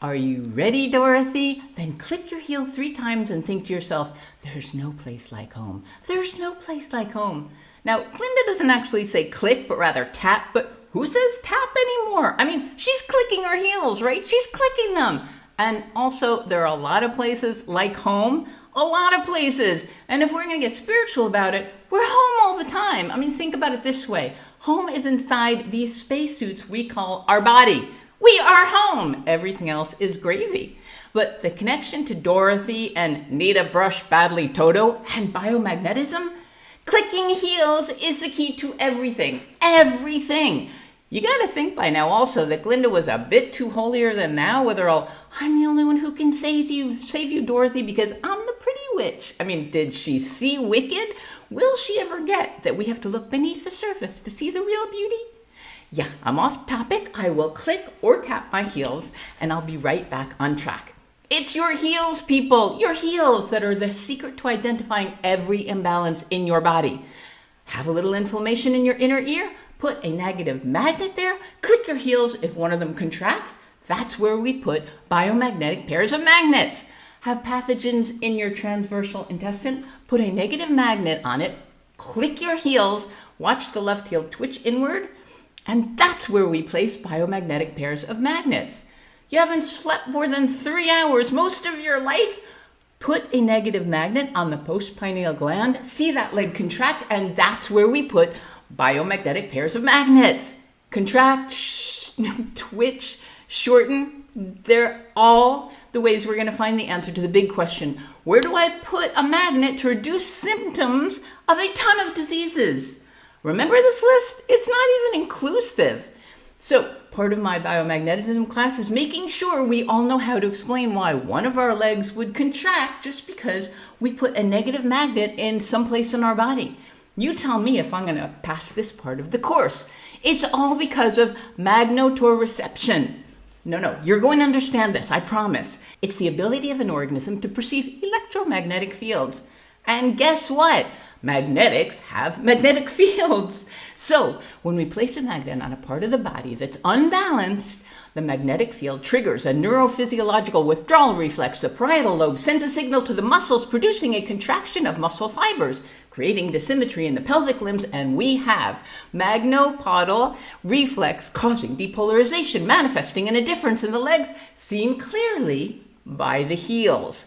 Are you ready, Dorothy? Then click your heel 3 times and think to yourself, there's no place like home. There's no place like home. Now, Glinda doesn't actually say click, but rather tap, but who says tap anymore? I mean, she's clicking her heels, right? She's clicking them. And also, there are a lot of places like home, a lot of places. And if we're going to get spiritual about it, we're home all the time. I mean, think about it this way. Home is inside these spacesuits we call our body. We are home. Everything else is gravy. But the connection to Dorothy and need a brush badly Toto and biomagnetism, clicking heels is the key to everything. Everything. You got to think by now also that Glinda was a bit too holier than thou with her all, I'm the only one who can save you, Dorothy, because I'm the pretty witch. I mean, did she see Wicked? Will she ever get that we have to look beneath the surface to see the real beauty? Yeah, I'm off topic. I will click or tap my heels and I'll be right back on track. It's your heels, people, your heels that are the secret to identifying every imbalance in your body. Have a little inflammation in your inner ear? Put a negative magnet there. Click your heels if one of them contracts. That's where we put biomagnetic pairs of magnets. Have pathogens in your transversal intestine? Put a negative magnet on it. Click your heels. Watch the left heel twitch inward. And that's where we place biomagnetic pairs of magnets. You haven't slept more than 3 hours most of your life? Put a negative magnet on the postpineal gland. See that leg contract, and that's where we put biomagnetic pairs of magnets. Contract, twitch, shorten. They're all the ways we're going to find the answer to the big question. Where do I put a magnet to reduce symptoms of a ton of diseases? Remember this list? It's not even inclusive. So part of my biomagnetism class is making sure we all know how to explain why one of our legs would contract just because we put a negative magnet in someplace in our body. You tell me if I'm going to pass this part of the course. It's all because of magnetoreception. No, you're going to understand this, I promise. It's the ability of an organism to perceive electromagnetic fields. And guess what? Magnetics have magnetic fields. So when we place a magnet on a part of the body that's unbalanced, the magnetic field triggers a neurophysiological withdrawal reflex. The parietal lobe sends a signal to the muscles, producing a contraction of muscle fibers, creating dysymmetry in the pelvic limbs, and we have magnopodal reflex causing depolarization, manifesting in a difference in the legs, seen clearly by the heels.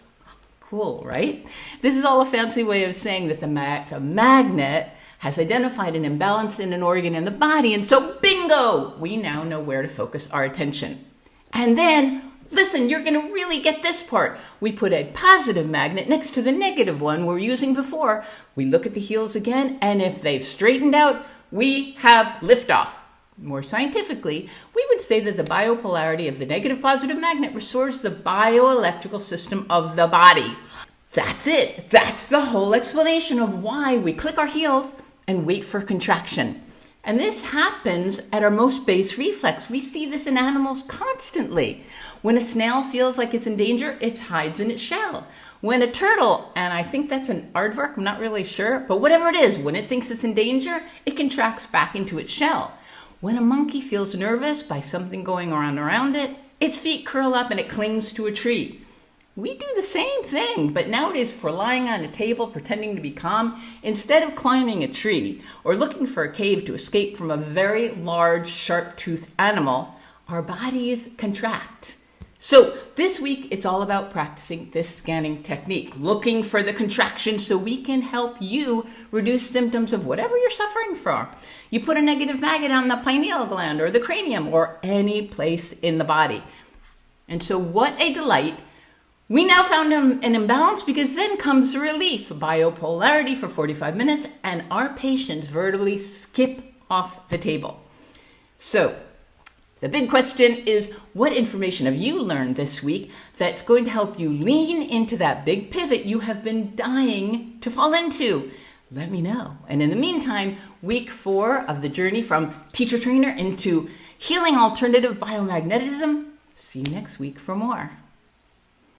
Cool, right? This is all a fancy way of saying that the magnet has identified an imbalance in an organ in the body, and so bingo, we now know where to focus our attention. And then, listen, you're going to really get this part. We put a positive magnet next to the negative one we were using before. We look at the heels again, and if they've straightened out, we have liftoff. More scientifically, we would say that the biopolarity of the negative-positive magnet restores the bioelectrical system of the body. That's it. That's the whole explanation of why we click our heels and wait for contraction. And this happens at our most base reflex. We see this in animals constantly. When a snail feels like it's in danger, it hides in its shell. When a turtle, and I think that's an aardvark, I'm not really sure, but whatever it is, when it thinks it's in danger, it contracts back into its shell. When a monkey feels nervous by something going on around it, its feet curl up and it clings to a tree. We do the same thing, but nowadays if we're lying on a table pretending to be calm, instead of climbing a tree or looking for a cave to escape from a very large sharp-toothed animal, our bodies contract. So this week, it's all about practicing this scanning technique, looking for the contraction so we can help you reduce symptoms of whatever you're suffering from. You put a negative magnet on the pineal gland or the cranium or any place in the body. And so what a delight. We now found an imbalance because then comes the relief, biopolarity for 45 minutes, and our patients virtually skip off the table. So the big question is, what information have you learned this week that's going to help you lean into that big pivot you have been dying to fall into? Let me know. And in the meantime, week 4 of the journey from teacher trainer into healing alternative biomagnetism. See you next week for more.